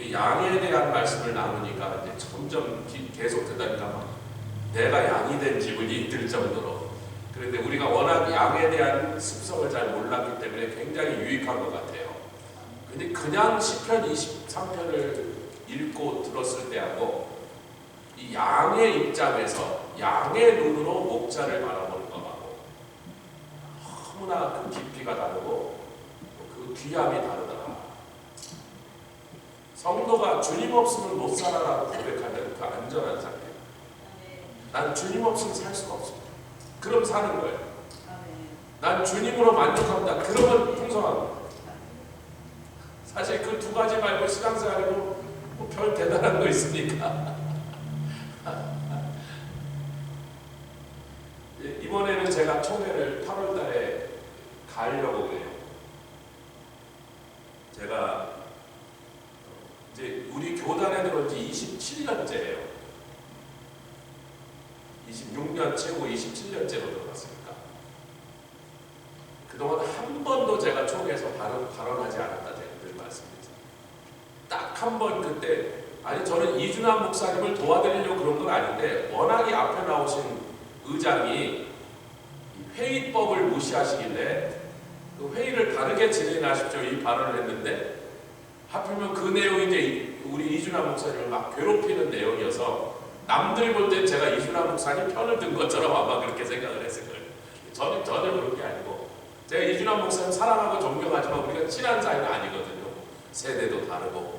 우리 양에 대한 말씀을 나누니까 이제 점점 계속 듣다니까 내가 양이 된 기분이 들 정도로. 그런데 우리가 워낙 양에 대한 습성을 잘 몰랐기 때문에 굉장히 유익한 것 같아요. 근데 그냥 시편 23편을 읽고 들었을 때하고 이 양의 입장에서 양의 눈으로 목자를 바라보는 것하고 너무나 그 깊이가 다르고 그 귀함이 다르더라. 성도가 주님 없으면 못 살아라고 고백하는 그 안전한 상태. 난 주님 없으면 살 수가 없습니다. 그럼 사는 거예요. 난 주님으로 만족합니다. 그러면 풍성합니다. 사실 그 두 가지 말고 신앙생활에도 뭐 별 대단한 거 있습니까? 이번에는 제가 총회를 8월 달에 가려고 해요. 제가 이제 우리 교단에 들어온 지 27년째예요. 26년 채우고 27년째로 들어갔으니까 그동안 한 번도 제가 총회에서 발언하지 않았다 제가 늘 말씀드렸어요. 딱 한 번 그때 아니 저는 이준환 목사님을 도와드리려고 그런 건 아닌데 워낙에 앞에 나오신 의장이 회의법을 무시하시길래 그 회의를 다르게 진행하십시오 이 발언을 했는데 하필이면 그 내용이 이제 우리 이준환 목사님을 막 괴롭히는 내용이어서 남들이 볼 땐 제가 이준환 목사님 편을 든 것처럼 아마 그렇게 생각을 했을 거예요. 저는 전혀 그런 게 아니고 제가 이준환 목사님 사랑하고 존경하지만 우리가 친한 사이는 아니거든요. 세대도 다르고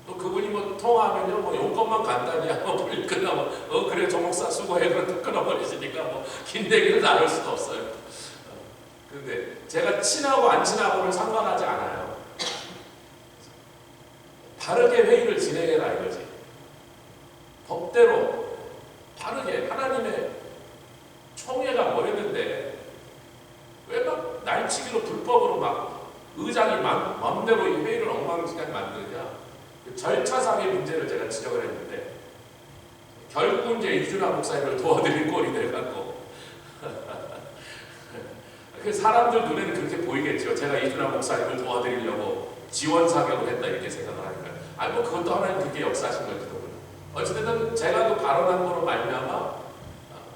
또 그분이 뭐 통화하면요 뭐 용건만 간단히 하고 끝나면 그래 조 목사 수고해 그러고 끊어버리시니까 뭐 긴 얘기를 나눌 수도 없어요. 그런데 제가 친하고 안 친하고는 상관하지 않아요. 바르게 회의를 진행해라 이거지. 법대로 바르게 하나님의 총회가 뭐였는데 왜 막 날치기로 불법으로 막 의장이 마음대로 이 회의를 엉망진창 만드냐. 그 절차상의 문제를 제가 지적을 했는데 결국 이제 이준환 목사님을 도와드린 꼴이 돼갖고 그 사람들 눈에는 그렇게 보이겠죠. 제가 이준환 목사님을 도와드리려고 지원 사격을 했다 이렇게 생각을 하니까 아니 뭐 그것도 하나님 그렇게 역사하신 걸지도 몰라. 어쨌든 제가 그 발언한 거로 말미암아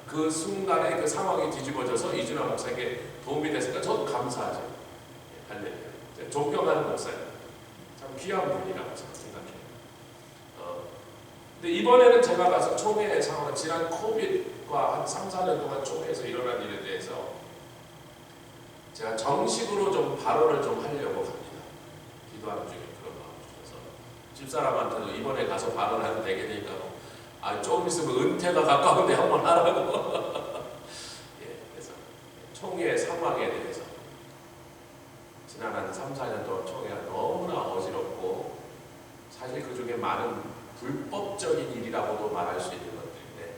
그 순간에 그 상황이 뒤집어져서 이준환 목사에게 도움이 됐으니까 저도 감사하죠. 할렐루야. 존경하는 목사님. 참 귀한 분이라고 생각해요. 근데 이번에는 제가 가서 총회 상황, 지난 코비드과 한 3, 4년 동안 총회에서 일어난 일에 대해서 제가 정식으로 좀 발언을 좀 하려고 합니다. 기도하는 중에 그런 마음 주셔서 집사람한테도 이번에 가서 발언해도 되겠니까 조금 있으면 은퇴가 가까운데 한번 하라고 예, 그래서 총회 상황에 대해서 지난 한 3, 4년 동안 총회가 너무나 어지럽고 사실 그 중에 많은 불법적인 일이라고도 말할 수 있는 것들인데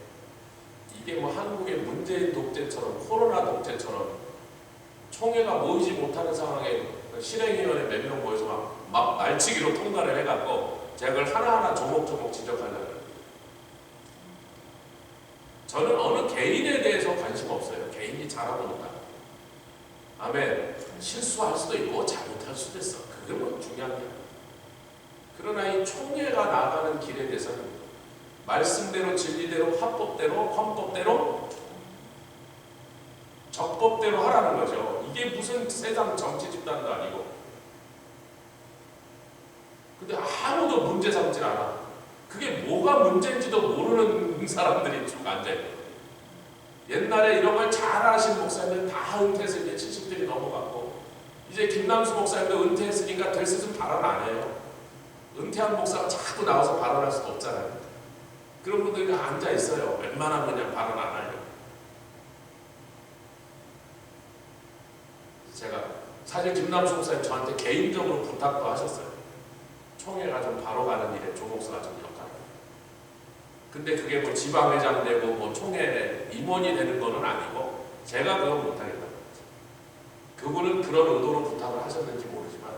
이게 뭐 한국의 문재인 독재처럼 코로나 독재처럼 총회가 모이지 못하는 상황에 실행위원회 몇 명 모여서 막 날치기로 통과를 해갖고 제가 그걸 하나하나 조목조목 지적하려고. 저는 어느 개인에 대해서 관심 없어요. 개인이 잘하고 못하고. 아멘. 실수할 수도 있고 잘못할 수도 있어. 그게 뭐 중요한 게 아니야. 그러나 이 총회가 나가는 길에 대해서는 말씀대로 진리대로 합법대로 헌법대로 적법대로 하라는 거죠. 이게 무슨 세상 정치 집단도 아니고. 근데 아무도 문제 삼질 않아. 그게 뭐가 문제인지도 모르는 사람들이 쭉 앉아있거든요. 옛날에 이런 걸 잘하신 목사님들 다 은퇴해서 이제 70대이 넘어갔고 이제 김남수 목사님도 은퇴했으니까 될 수 있으면 발언 안 해요. 은퇴한 목사가 자꾸 나와서 발언할 수도 없잖아요. 그런 분들이 앉아있어요. 웬만하면 그냥 발언 안 하려고. 제가 사실 김남수 목사님 저한테 개인적으로 부탁도 하셨어요. 총회가 좀 바로 가는 일에 조 목사가 좀 역할을. 근데 그게 뭐 지방회장 되고 뭐 총회 임원이 되는 거는 아니고 제가 그건 못하겠다. 그분은 그런 의도로 부탁을 하셨는지 모르지만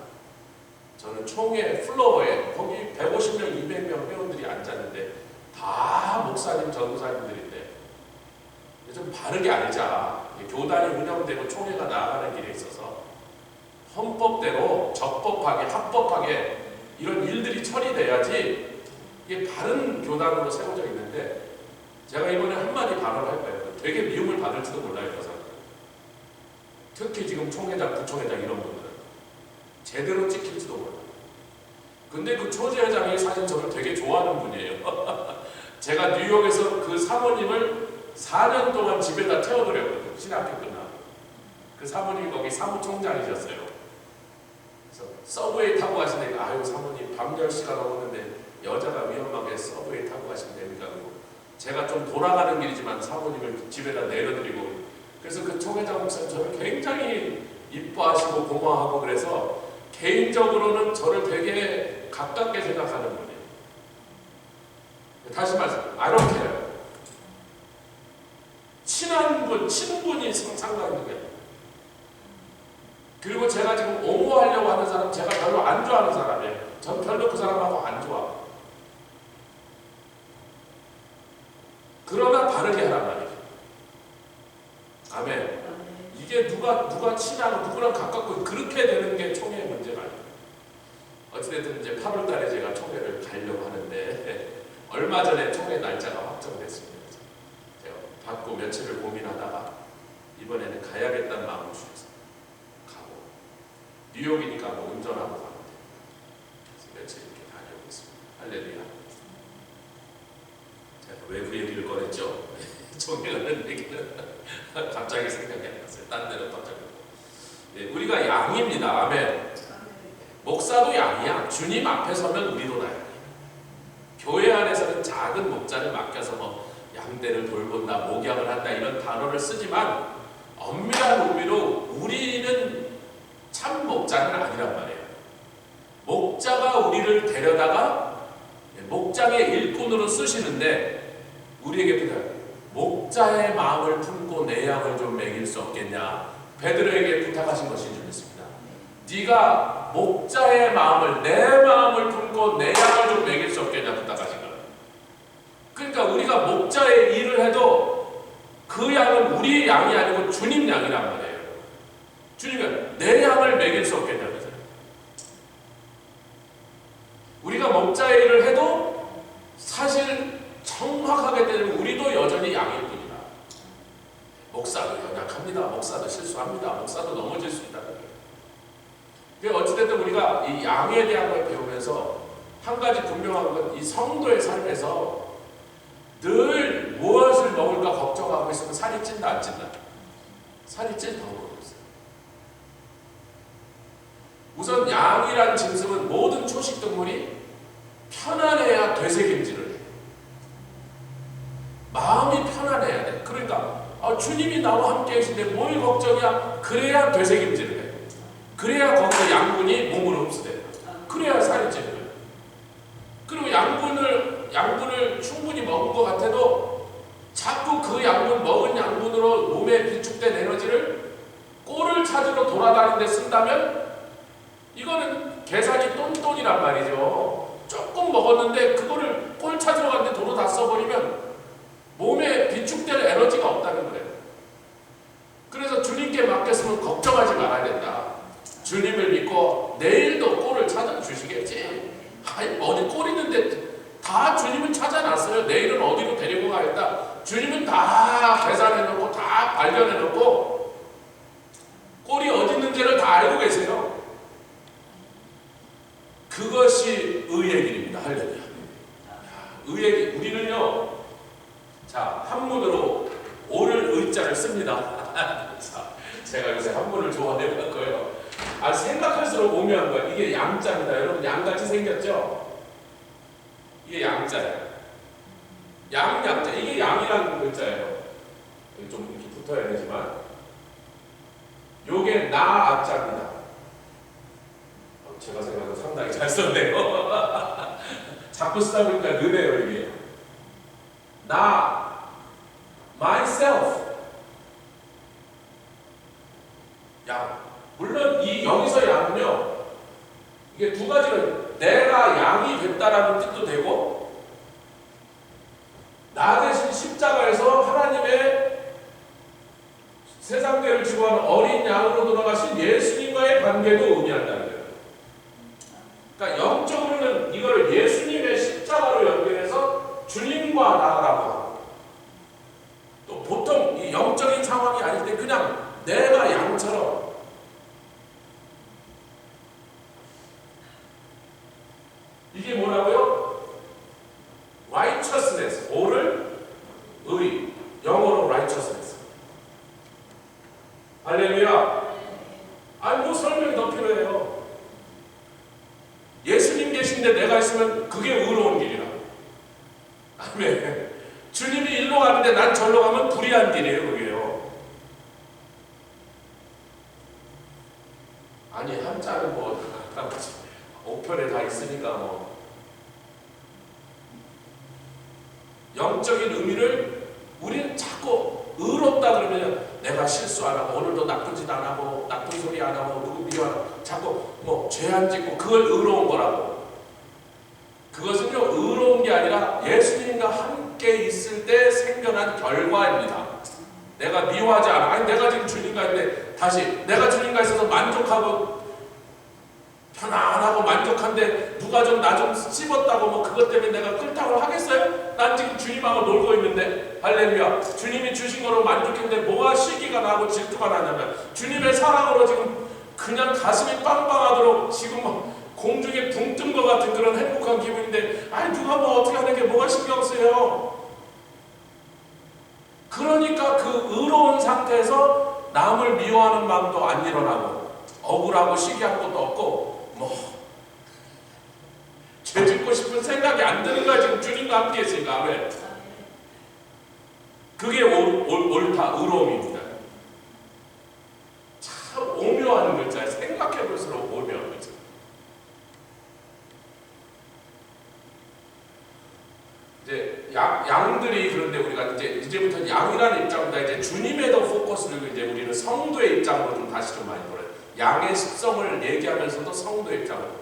저는 총회 플로어에 거기 150명, 200명 회원들이 앉았는데 다 목사님, 전도사님들인데 좀 바르게 알자. 교단이 운영되고 총회가 나아가는 길에 있어서 헌법대로 적법하게 합법하게 이런 일들이 처리돼야지 이게 바른 교단으로 세워져 있는데, 제가 이번에 한마디 발언할 거예요. 되게 미움을 받을지도 몰라요, 그 사람. 특히 지금 총회장, 부총회장 이런 분들은 제대로 찍힐지도 몰라요. 근데 그 초재회장이 사실 저를 되게 좋아하는 분이에요. 제가 뉴욕에서 그 사모님을 4년 동안 집에다 태워드렸거든요. 신학교 끝나고. 그 사모님이 거기 사무총장이셨어요. 그래서 서브웨이 타고 가시니까, 아유 사모님 밤 10시가 넘었는데 여자가 위험하게 서브웨이 타고 가시면 됩니까? 제가 좀 돌아가는 길이지만 사모님을 집에다 내려드리고, 그래서 그 총회장 목사님 저를 굉장히 이뻐하시고 고마워하고, 그래서 개인적으로는 저를 되게 가깝게 생각하는 분이에요. 다시 말씀, I don't care. 친한 분, 친분이 상관있는 거예요. 그리고 제가 지금 옹호하려고 하는 사람, 제가 별로 안 좋아하는 사람이에요. 전 별로 그 사람하고 안 좋아. 그러나 다르게 하란 말이에요. 아멘. 이게 누가 친하고 누구랑 가깝고 그렇게 되는 게 총회의 문제가 아니에요. 어찌됐든 이제 8월 달에 제가 총회를 가려고 하는데, 얼마 전에 총회 날짜가 확정됐습니다. 제가 받고 며칠을 고민하다가 이번에는 가야겠다는 마음을 주셔서 가고, 뉴욕이니까 뭐 운전하고 가면 됩니다. 그래서 며칠 이렇게 다녀오겠습니다. 할렐루야. 제가 왜 그 얘기를 꺼냈죠? 총회라는 얘기는 갑자기 생각이 안 났어요. 딴 데로 떠들고. 네, 우리가 양입니다. 아멘. 목사도 양이야. 주님 앞에 서면 우리도 다 양이야. 교회 안에서는 작은 목자를 맡겨서 뭐 양대를 돌본다, 목양을 한다 이런 단어를 쓰지만, 엄밀한 의미로 우리는 참 목자는 아니란 말이에요. 목자가 우리를 데려다가 목장의 일꾼으로 쓰시는데, 우리에게 부탁해요. 목자의 마음을 품고 내 양을 좀 먹일 수 없겠냐. 베드로에게 부탁하신 것인 줄 믿습니다. 네가 목자의 마음을, 내 마음을 품고 내 양을 좀 먹일 수 없겠냐 부탁하신 거예요. 그러니까 우리가 목자의 일을 해도 그 양은 우리의 양이 아니고 주님 양이란 말이에요. 주님은 내 양을 먹일 수 없겠냐 그러잖아요. 우리가 목자의 일을 해도 사실 정확하게 되면 우리도 여전히 양일 뿐이다. 목사도 연약합니다. 목사도 실수합니다. 목사도 넘어질 수 있다는 거예요. 그러니까 어찌됐든 우리가 이 양에 대한 걸 배우면서 한 가지 분명한 건, 이 성도의 삶에서 늘 무엇을 먹을까 걱정하고 있으면 살이 찐다 안 찐다? 살이 찔 방법이 없어요. 우선 양이란 짐승은 모든 초식 동물이 편안해야 되새김질을 해. 마음이 편안해야 돼. 그러니까 주님이 나와 함께 계신데 뭘 걱정이야? 그래야 되새김질을 해. 그래야 거기서 양분이 몸으로 흡수돼. 그래야 살이 찌는 거예요. 그리고 양분을 충분히 먹은 것 같아도 자꾸 그 양분, 먹은 양분으로 몸에 비축된 에너지를 꼴을 찾으러 돌아다니는 데 쓴다면 이거는 계산이 똔똔이란 말이죠. 조금 먹었는데 그거를 꼴 찾으러 갔는데 도로 다 써버리면 몸에 비축될 에너지가 없다는 거예요. 그래서 주님께 맡겼으면 걱정하지 말아야 된다. 주님을 믿고 내일도 꼴을 찾아주시겠지. 아니 어디 꼴 있는데 다 주님은 찾아놨어요. 내일은 어디로 데리고 가겠다. 주님은 다 계산해놓고 다 발견해놓고 꼴이 어디 있는지를 다 알고 계세요. 그것이 의의 길입니다. 할렐루야. 의의 길. 우리는요, 자, 한문으로 오를 의자를 씁니다. 자, 제가 요새 한문을 좋아해볼 거예요. 생각할수록 오묘한 거예요. 이게 양자입니다. 여러분 양같이 생겼죠? 이게 양자예요. 양자. 이게 양이라는 글자예요. 좀 이렇게 붙어야 되지만 요게 나자입니다. 제가 생각해도 상당히 잘 썼네요. 자꾸 쓰다 보니까 느네요 이게. 나, myself. 양. 물론 이 여기서 양은요, 이게 두 가지로 내가 양이 됐다라는 뜻도 되고, 나 대신 십자가에서 하나님의 세상대를 지고하는 어린 양으로 돌아가신 예수님과의 관계도 의미한다는 거예요. 그러니까 영적으로 이걸 예수님의 십자가로 연결해서 주님과 나라고 하고, 또 보통 이 영적인 상황이 아닐 때 그냥 내가 양처럼 이게 뭐라고요? righteousness, 옳을 의, 영어로 righteousness. 할렐루야. 아니 뭐 설명이 더 필요해요. 예수님 계신데 내가 있으면 그게 의로운 길이라. 아멘. 주님이 일로 가는데 난 절로 가면 불의한 길이에요. 그게요. 아니 한자는 뭐 옥편에 다 있으니까 뭐 영적인 의미를 우리는 자꾸 의롭다 그러면 내가 실수 안 하고 오늘도 나쁜 짓 안 하고 나쁜 소리 안 하고 누구 미워하고 자꾸 뭐 죄 안 짓고 그걸 의로운 거라고. 그것은요 의로운 게 아니라 예수님과 함께 있을 때 생겨난 결과입니다. 내가 미워하지 않아. 아니 내가 지금 주님과 있는데 다시 내가 주님과 있어서 만족하고 편안하고 만족한데 누가 좀 나 좀 씹었다고 뭐 그것 때문에 내가 끌당을 하겠어요? 난 지금 주님하고 놀고 있는데. 할렐루야. 주님이 주신 거로 만족했는데 뭐가 시기가 나고 질투가 나냐면 주님의 사랑으로 지금 그냥 가슴이 빵빵하도록 지금 뭐 공중에 붕 뜬 것 같은 그런 행복한 기분인데 아니 누가 뭐 어떻게 하는 게 뭐가 신경 쓰여요? 그러니까 그 의로운 상태에서 남을 미워하는 마음도 안 일어나고 억울하고 시기한 것도 없고 뭐 죄 짓고 싶은 생각이 안 드는 거야. 지금 주님과 함께 있으니까. 왜? 그게 옳다, 의로움입니다. 참 오묘한 글자예요. 생각해 볼수록 오묘한 글자. 이제 양들이 그런데 우리가 이제부터 양이라는 입장보다 이제 주님에 더 포커스를 이제 우리는 성도의 입장으로 좀 다시 좀 많이 보여요. 양의 식성을 얘기하면서도 성도의 입장으로.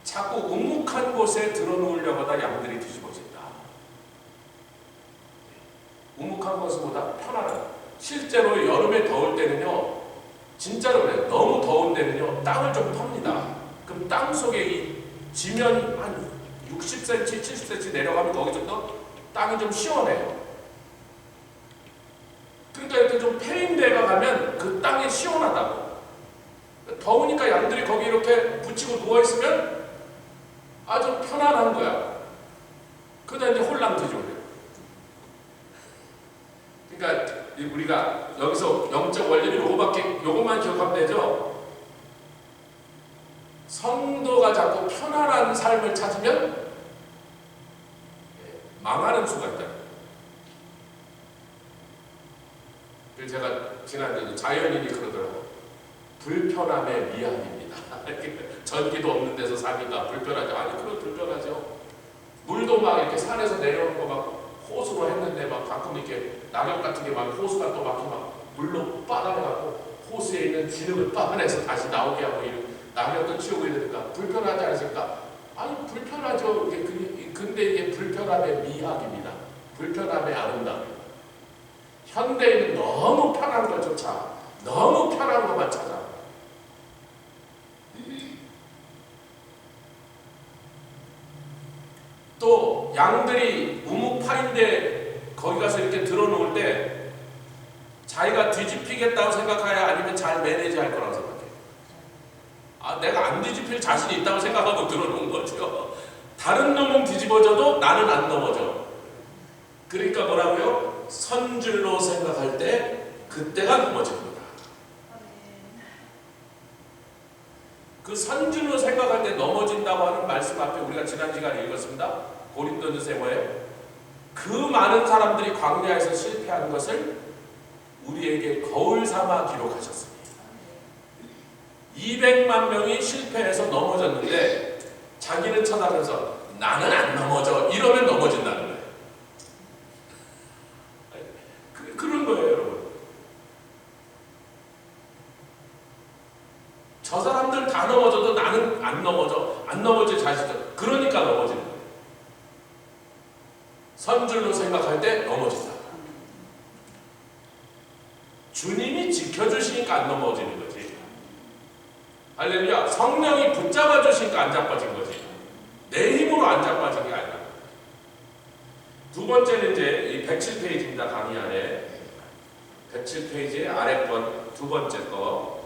자꾸 우묵한 곳에 들어놓으려고 하다 양들이 뒤집어진다. 우묵한 곳보다 편안한. 실제로 여름에 더울 때는요, 진짜로 그래요. 너무 더운 데는요, 땅을 좀 팝니다. 그럼 땅 속에 이 지면 한 60cm, 70cm 내려가면 거기서부터 땅이 좀 시원해요. 그러니까 이렇게 좀 패인 데가 가면 그 땅이 시원하다고. 더우니까 양들이 거기 이렇게 붙이고 누워있으면 아주 편안한 거야. 그러다 이제 홀랑 뒤집어져요. 그러니까 우리가 여기서 영적 원리는 요것만 기억하면 되죠. 성도가 자꾸 편안한 삶을 찾으면 망하는 수가 있다. 그래서 제가 지난주에 자연인이 그러더라고요. 불편함의 미학입니다. 전기도 없는 데서 사니까 불편하죠. 아니 그건 불편하죠. 물도 막 이렇게 산에서 내려오는 거 막 호수로 했는데 막 가끔 이렇게 낙엽 같은 게 막 호수가 또 막 물로 빠가해갖고 호수에 있는 진흙을 빠가내서 다시 나오게 하고 이런 낙엽도 치우고 이러니까 불편하지 않습니까? 아니 불편하죠. 근데 이게 불편함의 미학입니다. 불편함의 아름다움. 현대인은 너무 편한 것조차 너무 편한 것만 찾아. 또 양들이 우묵파인데 거기 가서 이렇게 들어놓을 때 자기가 뒤집히겠다고 생각해야 아니면 잘 매니지할 거라고 생각해. 아, 내가 안 뒤집힐 자신이 있다고 생각하고 들어놓은 거죠. 다른 놈은 뒤집어져도 나는 안 넘어져. 그러니까 뭐라고요? 선줄로 생각할 때 그때가 넘어지는 거다. 그 선줄로 생각할 때 넘어진다고 하는 말씀 앞에 우리가 지난 시간에 읽었습니다. 고린도전서에 뭐예요? 그 많은 사람들이 광야에서 실패한 것을 우리에게 거울 삼아 기록하셨습니다. 200만 명이 실패해서 넘어졌는데 자기는 쳐다보면서 나는 안 넘어져 이러면 넘어진다는 거예요. 그런 거예요, 여러분. 저 사람들 다 넘어져도 나는 안 넘어져. 안 넘어질 자식들. 그러니까 넘어지는 거예요. 선줄로 생각할 때 넘어진다. 주님이 지켜주시니까 안 넘어지는 거지. 할렐루야. 성령이 붙잡아 주시니까 안 자빠진 거지. 내 두 번째는 이제 이 107페이지입니다. 강의 안에 107페이지 아래 번 두 번째 거.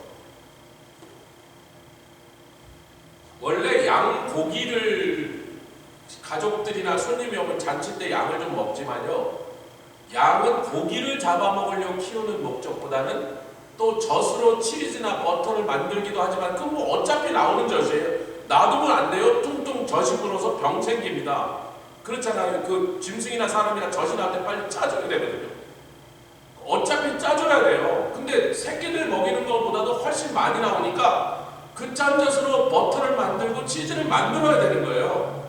원래 양 고기를 가족들이나 손님이 오면 잔치 때 양을 좀 먹지만요, 양은 고기를 잡아먹으려고 키우는 목적보다는 또 젖으로 치즈나 버터를 만들기도 하지만 그건 뭐 어차피 나오는 젖이에요. 놔두면 안 돼요. 뚱뚱 젖이 불어서 병 생깁니다. 그렇잖아요. 그 짐승이나 사람이나 젖이 나올 때 빨리 짜줘야 되거든요. 어차피 짜줘야 돼요. 근데 새끼들 먹이는 것보다도 훨씬 많이 나오니까 그 짠 젖으로 버터를 만들고 치즈를 만들어야 되는 거예요.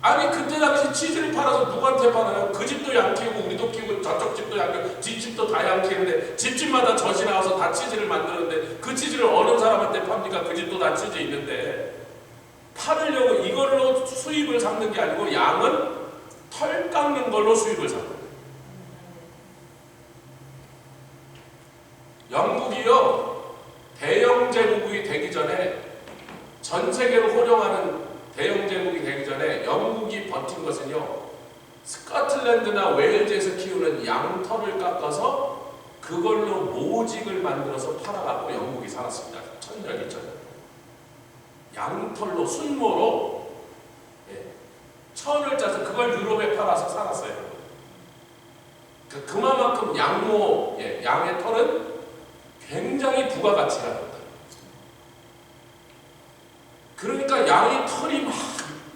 아니 그때 당시 치즈를 팔아서 누구한테 팔아요? 그 집도 양 키우고 우리도 키우고 저쪽 집도 양 키우고 뒷집도 다 양 키우는데 집집마다 젖이 나와서 다 치즈를 만드는데 그 치즈를 어느 사람한테 팝니까? 그 집도 다 치즈 있는데. 팔으려고 이걸로 수입을 삼는 게 아니고 양은 털 깎는 걸로 수입을 삼는 거예요. 영국이요, 대영 제국이 되기 전에, 전 세계로 호령하는 대영 제국이 되기 전에 영국이 버틴 것은요, 스코틀랜드나 웨일즈에서 키우는 양털을 깎아서 그걸로 모직을 만들어서 팔아갖고 영국이 살았습니다. 천년, 이천. 양털로, 순모로 천을 짜서 그걸 유럽에 팔아서 살았어요. 그만큼 양모, 양의 털은 굉장히 부가가치가 있다. 그러니까 양의 털이 막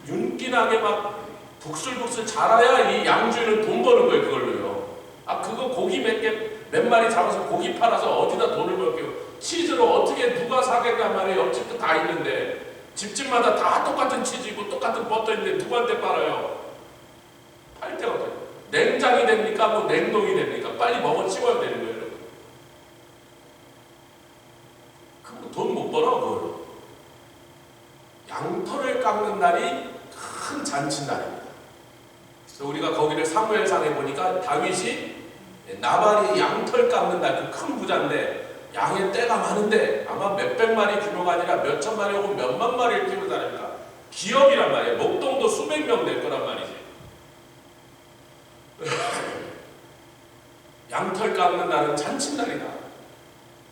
윤기나게 막 북슬북슬 자라야 이 양주인은 돈 버는 거예요. 그걸로요. 그거 고기 몇 마리 잡아서 고기 팔아서 어디다 돈을 벌게요. 치즈로 어떻게 누가 사겠단 말이에요. 옆집도 다 있는데 집집마다 다 똑같은 치즈고 똑같은 버터 있는데 누구한테 팔아요? 팔 데가 없어요. 냉장이 됩니까? 뭐 냉동이 됩니까? 빨리 먹어 치워야 되는 거예요. 그럼 돈 못 벌어 그걸로. 양털을 깎는 날이 큰 잔칫날입니다. 그래서 우리가 거기를 사무엘상에 보니까 다윗이 나발이 양털 깎는 날, 그 큰 부자인데 양의 떼가 많은데 아마 몇백 마리 규모가 아니라 몇천 마리 혹은 몇만 마리를 키우는 사람이니까 기업이란 말이에요. 목동도 수백 명 될 거란 말이지. 양털 깎는 날은 잔칫날이다.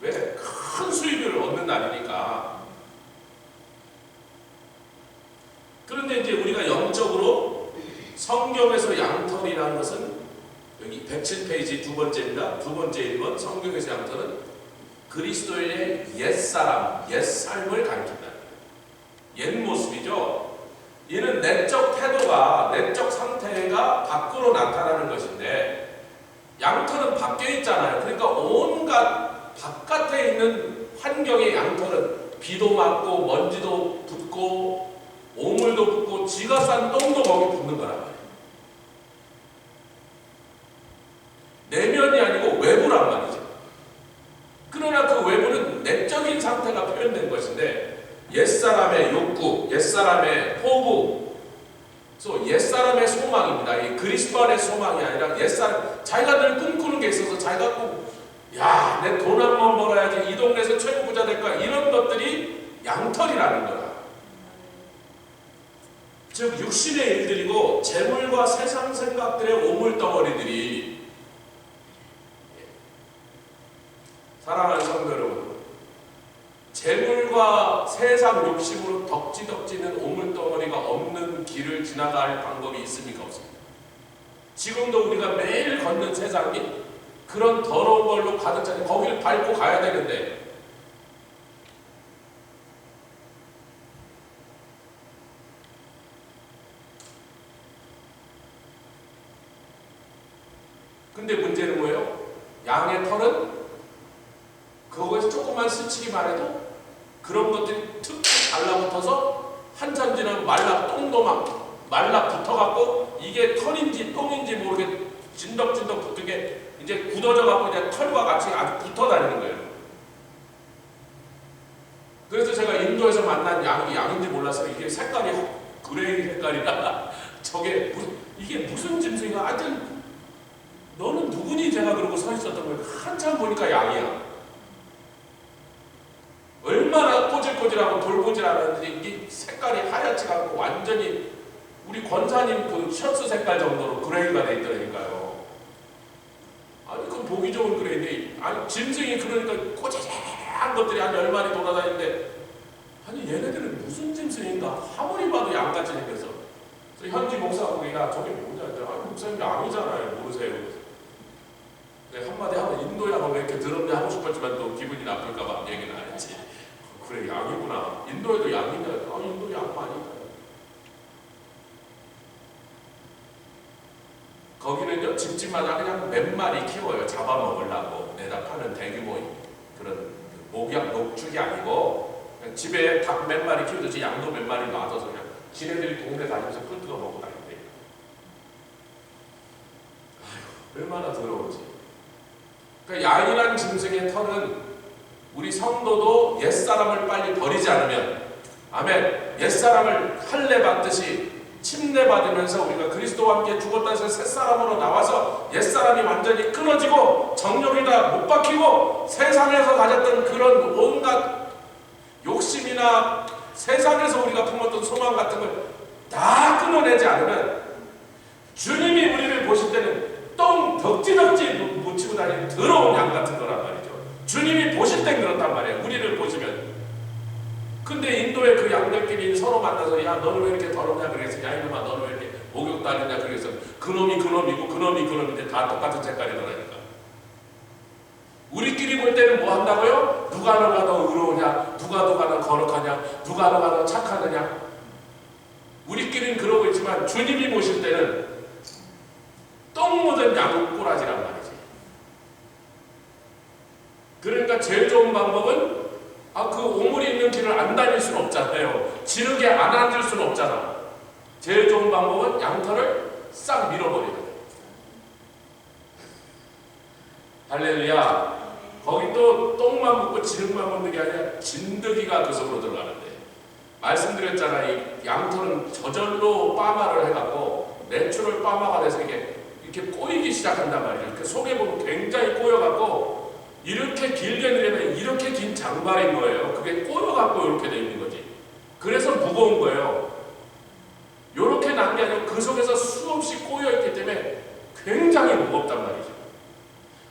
왜? 큰 수입을 얻는 날이니까. 그런데 이제 우리가 영적으로 성경에서 양털이라는 것은 여기 107페이지 두 번째입니다. 두 번째 1번 성경에서 양털은 그리스도의 옛사람, 옛삶을 가리킨다. 옛 모습이죠. 이는 내적 태도가, 내적 상태가 밖으로 나타나는 것인데 양털은 밖에 있잖아요. 그러니까 온갖 바깥에 있는 환경의 양털은 비도 맞고 먼지도 붙고 오물도 붙고 지가 싼 똥도 거기 붙는 거란 말이에요. 내면이 아니고 외부란 말이죠. 그러나 그 외부는 내적인 상태가 표현된 것인데 옛사람의 욕구, 옛사람의 포부, 또 옛사람의 소망입니다. 이 그리스도 안의 소망이 아니라 옛사람, 자기가 늘 꿈꾸는 게 있어서 자기가 야, 내 돈 한 번 벌어야지, 이 동네에서 최고 부자 될 거야, 이런 것들이 양털이라는 거야. 즉 육신의 일들이고 재물과 세상 생각들의 오물덩어리들이, 사랑하는 성도 여러분, 재물과 세상 욕심으로 덕지덕지는 오물덩어리가 없는 길을 지나갈 방법이 있습니까? 없습니까? 지금도 우리가 매일 걷는 세상이 그런 더러운 걸로 가득 차니 거기를 밟고 가야 되는데, 근데 문제는 뭐예요? 양의 털은 그거에서 조금만 스치기만 해도 그런 것들이 툭툭 달라붙어서 한참 지나면 똥도 막 말라붙어갖고 이게 털인지 똥인지 모르게 진덕진덕 붙게 이제 굳어져갖고 이제 털과 같이 아주 붙어 다니는 거예요. 그래서 제가 인도에서 만난 양이 양인지 몰랐어요. 이게 색깔이 그레이 색깔이라 저게 이게 무슨 짐승이야? 하여튼 너는 누구니? 제가 그러고 서 있었던 거예요. 한참 보니까 양이야. 얼마나 꼬질꼬질하고 돌보질하는지 이게 색깔이 하얗지 않고 완전히 우리 권사님 그 셔츠 색깔 정도로 그레이가 돼 있더라니까요. 아니 그건 보기 좋은 그레이인데, 아니 짐승이 그러니까 꼬재재한 것들이 한 10마리 돌아다니는데, 아니 얘네들은 무슨 짐승인가? 아무리 봐도 양같이 생겨서. 그래서 현지 목사분이 야 저게 뭐냐? 아 목사님 양이잖아요. 모르세요. 내가 한마디 하면 인도 양은 왜 이렇게 더럽냐 하고 싶었지만 또 기분이 나쁠까봐 얘기는 안 했지. 그래 양이구나. 인도에도 양이냐? 아 인도 양 많이. 거기는요 집집마다 그냥 몇 마리 키워요. 잡아먹으려고. 내다 파는 대규모인 그런 목약 녹축이 아니고 그냥 집에 닭 몇 마리 키우듯이 양도 몇 마리 놔둬서 그냥 지네들이 동네 다니면서 풀 뜯어 먹고 다닌대. 아휴 얼마나 더러운지. 그러니까 양이란 짐승의 털은 우리 성도도 옛사람을 빨리 버리지 않으면, 아멘, 옛사람을 할례 받듯이 침례 받으면서 우리가 그리스도와 함께 죽었다 해서 새사람으로 나와서 옛사람이 완전히 끊어지고 정욕이다 못 박히고 세상에서 가졌던 그런 온갖 욕심이나 세상에서 우리가 품었던 소망 같은 걸 다 끊어내지 않으면 주님이 우리를 보실 때는 똥 덕지덕지 묻히고 다니는 더러운 양 같은 거란 말이죠. 주님이 보실 땐 그렇단 말이에요. 우리를 보시면. 근데 인도의 그 양들끼리 서로 만나서 야 너는 왜 이렇게 더럽냐 그래서 야 이놈아 너는 왜 이렇게 목욕도 안 했냐 그래서 그놈이 그놈이고 그놈이 그놈인데 다 똑같은 색깔이더라니까. 우리끼리 볼 때는 뭐 한다고요? 누가 너가 더 의로우냐, 누가 너가 더 거룩하냐, 누가 너가 더 착하느냐. 우리끼리는 그러고 있지만 주님이 보실 때는 똥 묻은 양은 꼬라지란 말이지. 그러니까 제일 좋은 방법은 그 오물이 있는 길을 안 다닐 수는 없잖아요. 지르게 안 앉을 수는 없잖아. 제일 좋은 방법은 양털을 싹 밀어버리는 거예요. 할렐루야. 거기 또 똥만 묻고 지륵만 묻는 게 아니라 진드기가 그 속으로 들어가는데, 말씀드렸잖아. 이 양털은 저절로 빠마를 해갖고 내추럴 빠마가 돼서 이렇게 꼬이기 시작한단 말이에요. 이렇게 속에 보면 굉장히 꼬여갖고 이렇게 길게 늘려면 이렇게 긴 장발인 거예요. 그게 꼬여갖고 이렇게 돼 있는 거지. 그래서 무거운 거예요. 이렇게 난 게 아니고 그 속에서 수없이 꼬여있기 때문에 굉장히 무겁단 말이죠.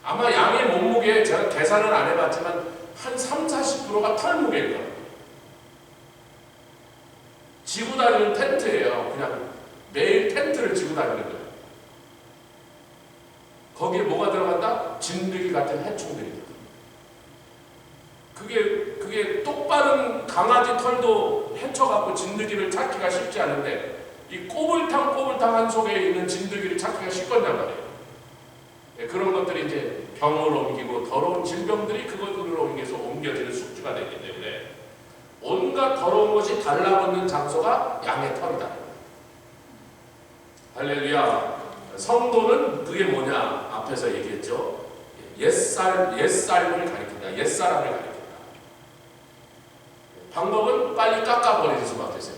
아마 양의 몸무게 제가 계산을 안 해봤지만 한 30~40%가 털무게일 거예요. 지고 다니는 텐트예요. 그냥 매일 텐트를 지고 다니는 거예요. 거기에 뭐가 들어간다? 진드기 같은 해충들이. 그게 똑바른 강아지 털도 헤쳐갖고 진드기를 찾기가 쉽지 않은데 이 꼬불탕꼬불탕한 속에 있는 진드기를 찾기가 쉽겠냔 말이에요. 네, 그런 것들이 이제 병을 옮기고 더러운 질병들이 그것으로 옮겨서 옮겨지는 숙주가 되기 때문에 온갖 더러운 것이 달라붙는 장소가 양의 털이다. 할렐루야. 성도는 그게 뭐냐? 앞에서 얘기했죠. 옛삶을 가리킨다. 옛사람을 가리킨다. 방법은 빨리 깎아버리는 수밖에 없어요.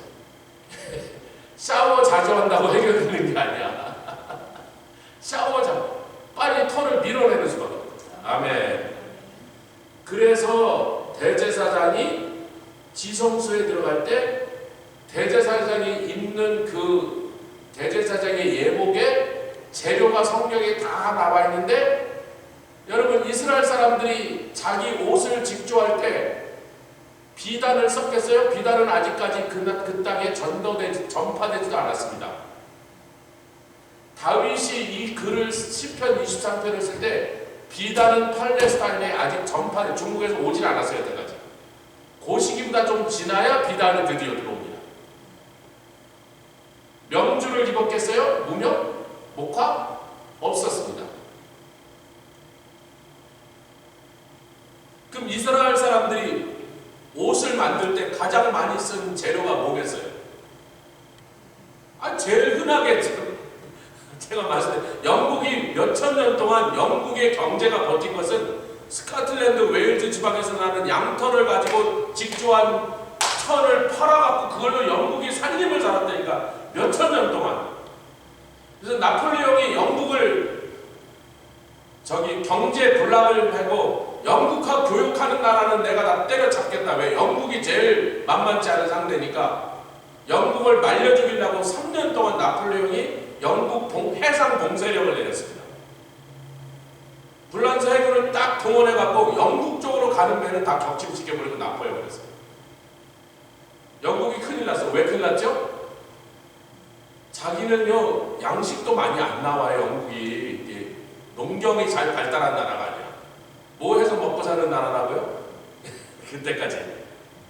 샤워 자주 한다고 해결되는 게 아니야. 빨리 털을 밀어내는 수밖에 없어요. 아멘. 그래서 대제사장이 지성소에 들어갈 때 대제사장이 입는 그 대제사장의 예복에 재료가 성경에 다 나와 있는데, 여러분 이스라엘 사람들이 자기 옷을 직조할 때 비단을 썼겠어요? 비단은 아직까지 그 땅에 전파되지도 않았습니다. 다윗이 이 글을 시편 23편을 쓸 때 비단은 팔레스타인에 아직 중국에서 오질 않았어요. 여태까지. 그 시기보다 좀 지나야 비단이 드디어 들어옵니다. 명주를 입었겠어요? 무명? 목화? 없었습니다. 그럼 이스라엘 사람들이 옷을 만들 때 가장 많이 쓴 재료가 뭐겠어요? 제일 흔하게 제가 말씀드린 영국이 몇천 년 동안 영국의 경제가 버틴 것은 스코틀랜드 웨일즈 지방에서 나는 양털을 가지고 직조한 천을 팔아갖고 그걸로 영국이 살림을 살았다니까. 몇천 년 동안. 그래서 나폴레옹이 영국을 경제 불락을 하고 영국하고 교육하는 나라는 내가 다 때려잡겠다. 왜? 영국이 제일 만만치 않은 상대니까 영국을 말려 죽이려고 하려고 3년 동안 나폴레옹이 영국 해상 봉쇄령을 내렸습니다. 불란서 해군을 딱 동원해갖고 영국 쪽으로 가는 배는 다 격침시켜버리고 납포해버렸어요. 영국이 큰일 났어. 왜 큰일 났죠? 자기는요, 양식도 많이 안 나와요. 영국이 농경이 잘 발달한 나라가 아니야. 뭐 해서 먹고 사는 나라라고요? 그때까지.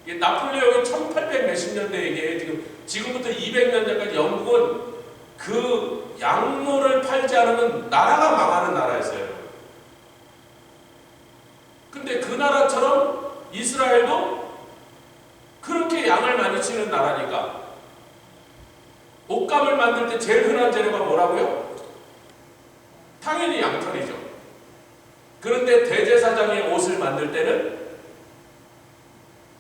이게 나폴레옹이 1800 몇십 년대 얘기해요. 지금부터 200년 전까지 영국은 그 양모를 팔지 않으면 나라가 망하는 나라였어요. 근데 그 나라처럼 이스라엘도 그렇게 양을 많이 치는 나라니까 옷감을 만들 때 제일 흔한 재료가 뭐라고요? 당연히 양털이죠. 그런데 대제사장의 옷을 만들 때는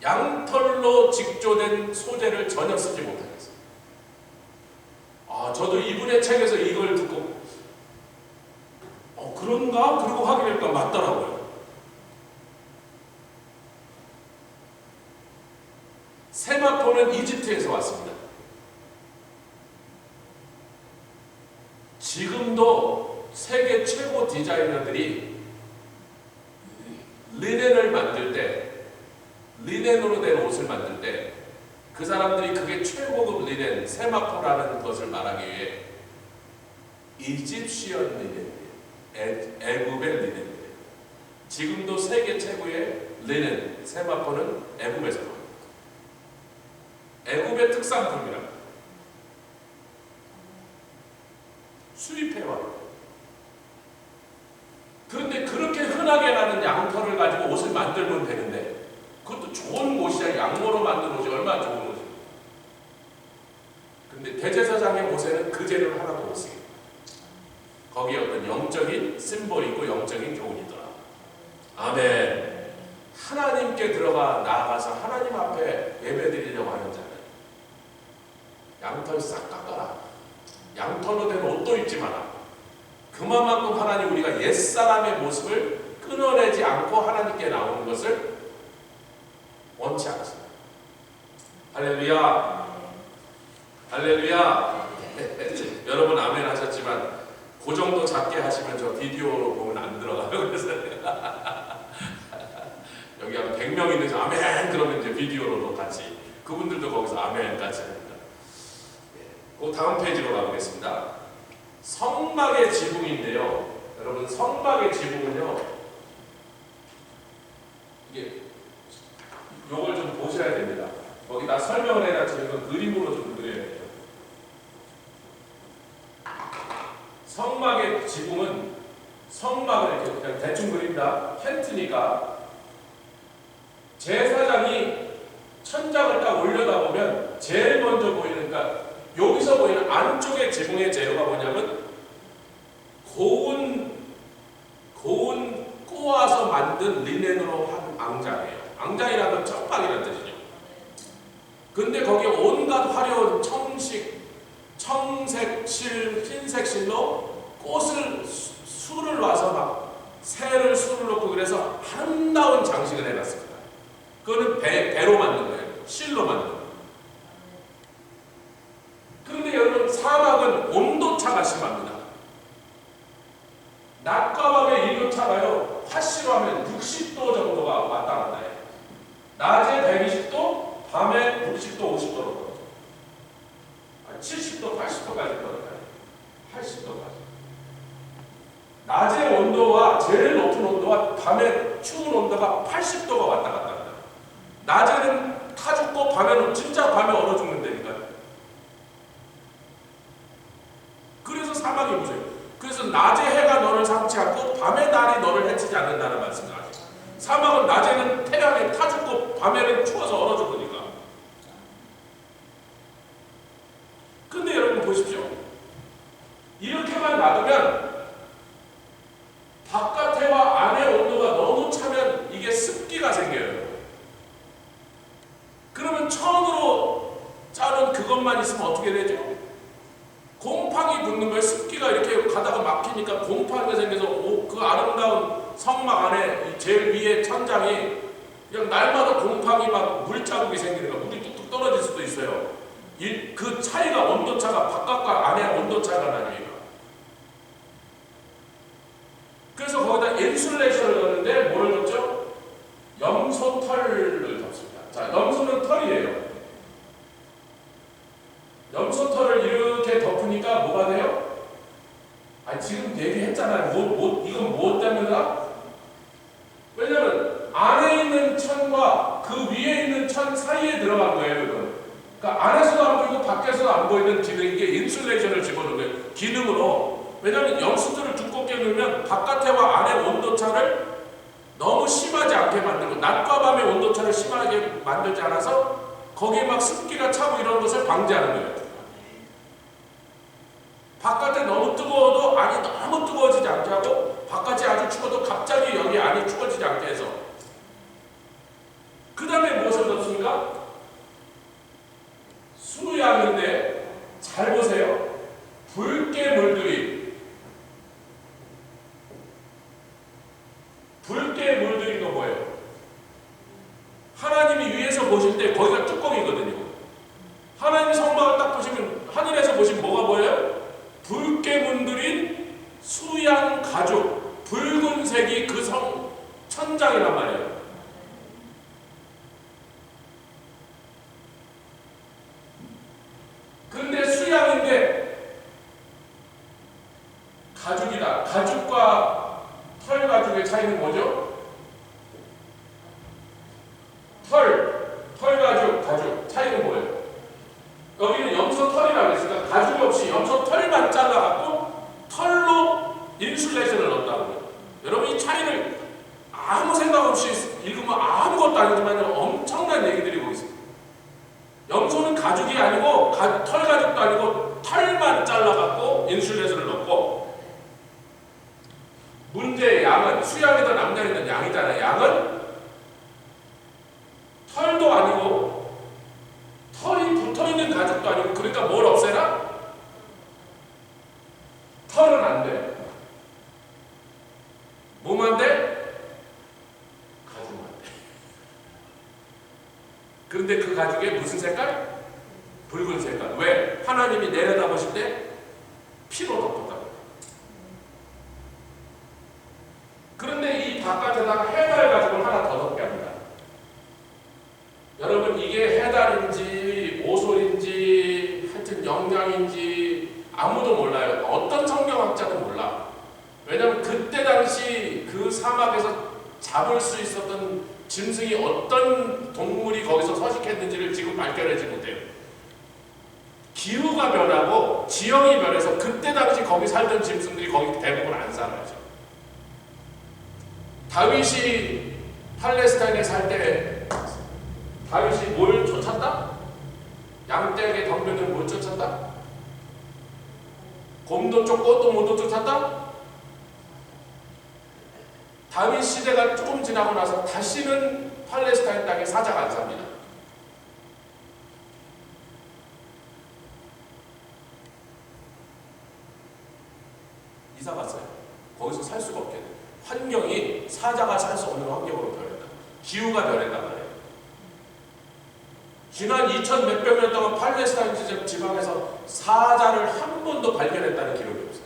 양털로 직조된 소재를 전혀 쓰지 못하겠어요. 저도 이분의 책에서 이걸 듣고 그런가? 그러고 확인해보니까 맞더라고요. 세마포는 이집트에서 왔습니다. 지금도 세계 최고 디자이너들이 리넨을 만들 때, 리넨으로 된 옷을 만들 때 그 사람들이 그게 최고급 리넨, 세마포라는 것을 말하기 위해 이집시언 리넨, 애굽의 리넨. 지금도 세계 최고의 리넨, 세마포는 애굽에서 나옵니다. 애굽의 특산품이라 수입해와요. 그런데 그렇게 흔하게 나는 양털을 가지고 옷을 만들면 되는데 그것도 좋은 옷이야. 양모로 만든 옷이 얼마나 좋은 옷이야. 근데 대제사장의 옷에는 그 재료를 하나도 못 쓰게. 거기에 어떤 영적인 심볼이 있고 영적인 교훈이 있더라. 아멘. 하나님께 들어가 나아가서 하나님 앞에 예배드리려고 하는 자는 양털 싹 깎아라. 양털로 된 옷도 입지 마라. 그만큼 하나님 우리가 옛사람의 모습을 끊어내지 않고 하나님께 나오는 것을 원치 않습니다. 할렐루야. 할렐루야. 여러분 아멘 하셨지만 그 정도 작게 하시면 저 비디오로 보면 안 들어가요. 그래서 여기 한 100명 있는 데서 아멘 그러면 이제 비디오로도 같이 그분들도 거기서 아멘 같이 합니다. 그 다음 페이지로 가보겠습니다. 성막의 지붕인데요. 여러분 성막의 지붕은요. 이게 요걸 좀 보셔야 됩니다. 거기다 설명을 해놨지만 이건 그림으로 좀 그려야 돼요. 성막의 지붕은 성막을 이렇게 그냥 대충 그린다. 텐트니까 제사장이 천장을 딱 올려다보면 제일 먼저 보이는, 그러니까 여기서 보이는 안쪽의 지붕의 재료가 뭐냐면 고운 꼬아서 만든 리넨으로 한 앙장이에요. 앙장이라는 건 척박이라는 뜻이죠. 근데 거기에 온갖 화려한 청색 실, 흰색 실로 꽃을 술을 놔서 막 새를 술을 넣고 그래서 아름다운 장식을 해놨습니다. 그거는 배로 만든 거예요. 실로 만든 거예요. 그런데 여러분 사막은 온도차가 심합니다. 낮과 밤의 일교차가요. 화씨로 하면 60도 정도가 왔다 갔다 해요. 낮에 120도, 밤에 60도, 50도로 떨어져요. 70도, 80도까지 떨어져요. 80도까지. 낮의 온도와 제일 높은 온도와 밤에 추운 온도가 80도가 왔다 갔다 합니다. 낮에는 타 죽고 밤에는 진짜 밤에 얼어 죽는다니까요. 그래서 사막이 무서워요. 그래서 낮에 해가 너를 삼지 않고 밤에 달이 너를 해치지 않는다는 말씀을 하죠. 사막은 낮에는 태양에 타 죽고 밤에는 추워서 얼어 죽으니까. 근데 여러분 보십시오. 이렇게만 놔두면 바깥에와 안의 온도가 너무 차면 이게 습기가 생겨요. 그러면 천으로 짜는 그것만 있으면 어떻게 되죠? 곰팡이 붙는 거예요. 습기가 이렇게 가다가 막히니까 곰팡이가 생겨서 그 아름다운 성막 안에 제일 위에 천장이 그냥 날마다 곰팡이 막 물자국이 생기는 거예요. 물이 뚝뚝 떨어질 수도 있어요. 그 차이가 온도차가 바깥과 안의 온도차가 나니까. 그래서 거기다 인슐레이션을 넣는데 뭐를 넣었죠? 염소털을 넣습니다. 자, 염소는 털이에요. 염소털을 이렇게 덮으니까 뭐가 돼요? 지금 얘기했잖아요. 이건 뭐 때문이다? 왜냐면 안에 있는 천과 그 위에 있는 천 사이에 들어간 거예요, 이건. 그러니까 안에서도 안 보이고 밖에서도 안 보이는 기능인 게 인슐레이션을 집어넣은 거예요. 기능으로. 왜냐면 염소들을 두껍게 넣으면 바깥에와 안의 온도차를 너무 심하지 않게 만들고 낮과 밤의 온도차를 심하게 만들지 않아서 거기에 막 습기가 차고 이런 것을 방지하는 거예요. 바깥에 너무 뜨거워도 안이 너무 뜨거워지지 않게 하고 바깥이 아주 추워도 갑자기 여기 안이 추워지지 않게 해서 그 다음에 무엇을 넣습니까? 수양인데 잘 보세요. 붉게 물들인 거 뭐예요? 하나님이 위에서 보실 때 거기가 뚜껑이거든요. 하나님이 성막을 딱 보시면 하늘에서 보시면 뭐가 보여요? 붉게 물들인 수양 가죽, 붉은색이 그 천장이란 말이에요. 그런데 수양인데 가죽이다. 가죽과 털 가죽의 차이는 뭐죠? 털 가죽 차이는 뭐예요? 여기는 염소 털이라고 했으니까 가죽 없이 염소 털만 잘라갖고 털로 인슐레이션을 넣었다고 해요. 여러분 이 차이를 아무 생각 없이 읽으면 아무것도 아니지만 엄청난 얘기들이 거기 있어요. 염소는 가죽이 아니고 털 가죽도 아니고 털만 잘라갖고 인슐레이션을 넣고 문제의 양은 수양이든 남양이든 양이잖아요. 양은 털도 아니고 털이 붙어있는 가죽도 아니고 그러니까 뭘 없애라? 털은 안 돼. 뭐만 돼? 가죽만 돼. 그런데 그 가죽에 무슨 색깔? 붉은 색깔. 왜? 하나님이 내려다보실 때 피로 덮었다고. 그런데 이 바깥에다가 해달 가죽을 하나 더 덮게 합니다. 여러분 이게 해달인지 오솔인지 하여튼 영양인지 아무도 몰라요. 어떤 성경학자도 몰라. 왜냐하면 그때 당시 그 사막에서 잡을 수 있었던 짐승이 어떤 동물이 거기서 서식했는지를 지금 발견하지 못해요. 기후가 변하고 지형이 변해서 그때 당시 거기 살던 짐승들이 거기 대부분 안 살아요. 다윗이 팔레스타인에 살 때 다윗이 뭘 쫓았다? 양떼에게 덤비는 뭘 쫓았다? 곰도 쫓고 또 뭐도 쫓았다? 다윗 시대가 조금 지나고 나서 다시는 팔레스타인 땅에 사자가 안 삽니다. 이사 갔어요. 거기서 살 수가 없게 돼요. 환경이 사자가 살 수 없는 환경으로 변했다. 기후가 변했단 말이에요. 지난 2000 몇백 년 동안 팔레스타인 지방에서 사자를 한 번도 발견했다는 기록이 없어요.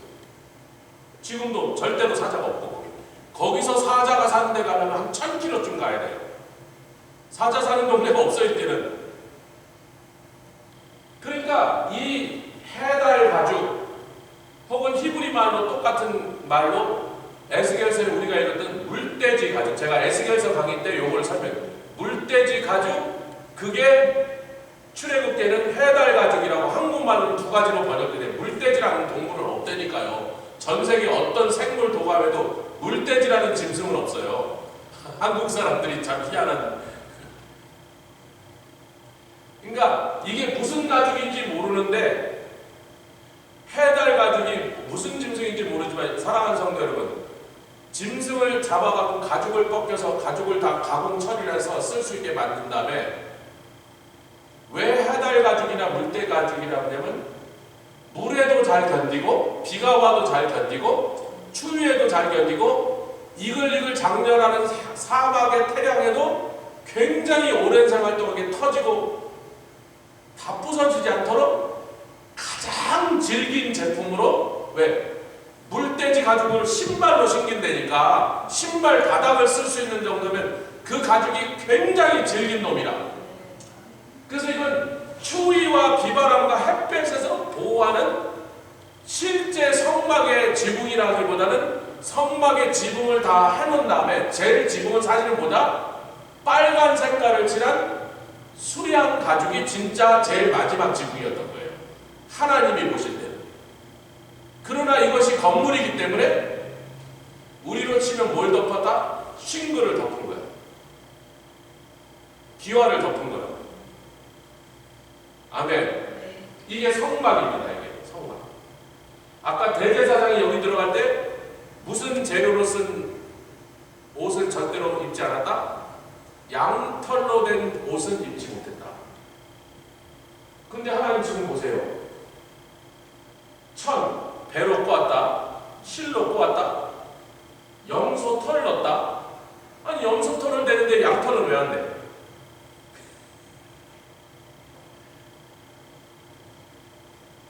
지금도 절대로 사자가 없고 거기서 사자가 사는 데 가려면 한 1000km쯤 가야 돼요. 사자 사는 동네가 없어요 이때는. 그러니까 이 해달 가죽 혹은 히브리 말로 똑같은 말로 에스겔서에 우리가 읽었던 물돼지 가죽, 제가 에스겔서 강의 때 요걸 설명해요. 물돼지 가죽, 그게 출애굽기에는 해달 가죽이라고 한국말로 두 가지로 번역돼요. 물돼지라는 동물은 없다니까요. 전 세계 어떤 생물 도감에도 물돼지라는 짐승은 없어요. 한국 사람들이 참 희한한. 그러니까 이게 무슨 가죽인지 모르는데 해달 가죽이 무슨 짐승인지 모르지만 사랑하는 성도 여러분, 짐승을 잡아가고 가죽을 벗겨서 가죽을 다 가공 처리를 해서 쓸 수 있게 만든 다음에 왜 해달 가죽이나 물대 가죽이라고 하냐면 물에도 잘 견디고 비가 와도 잘 견디고 추위에도 잘 견디고 이글이글 장렬하는 사막의 태양에도 굉장히 오랜 생활 동안 터지고 다 부서지지 않도록 가장 질긴 제품으로 왜? 물돼지 가죽을 신발로 신긴다니까 신발 바닥을 쓸 수 있는 정도면 그 가죽이 굉장히 질긴 놈이라. 그래서 이건 추위와 비바람과 햇볕에서 보호하는 실제 성막의 지붕이라기보다는 성막의 지붕을 다 해놓은 다음에 제일 지붕은 사실은 뭐다? 빨간 색깔을 칠한 수량 가죽이 진짜 제일 마지막 지붕이었던 거예요. 하나님이 보실 때는. 그러나 이것이 건물이기 때문에 우리로 치면 뭘 덮었다? 싱글을 덮은 거야. 기와를 덮은 거야. 아멘. 이게 성막입니다. 이게 성막. 아까 대제사장이 여기 들어갈 때 무슨 재료로 쓴 옷을 절대로 입지 않았다? 양털로 된 옷은 입지 못했다. 근데 하나님 지금 보세요. 천, 배로 꼬았다. 실로 꼬았다. 염소 털 넣었다. 아니 염소 털을 대는데 양털은 왜 안 돼?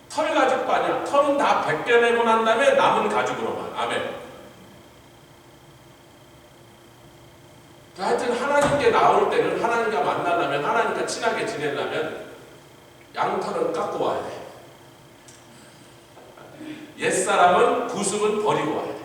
털 가죽도 아니야. 털은 다 벗겨내고 난 다음에 남은 가죽으로만. 아멘. 하여튼 하나님께 나올 때는 하나님과 만나려면 하나님과 친하게 지내려면 양털은 깎고 와야 돼. 옛사람은 구습은 버리고 와야 돼.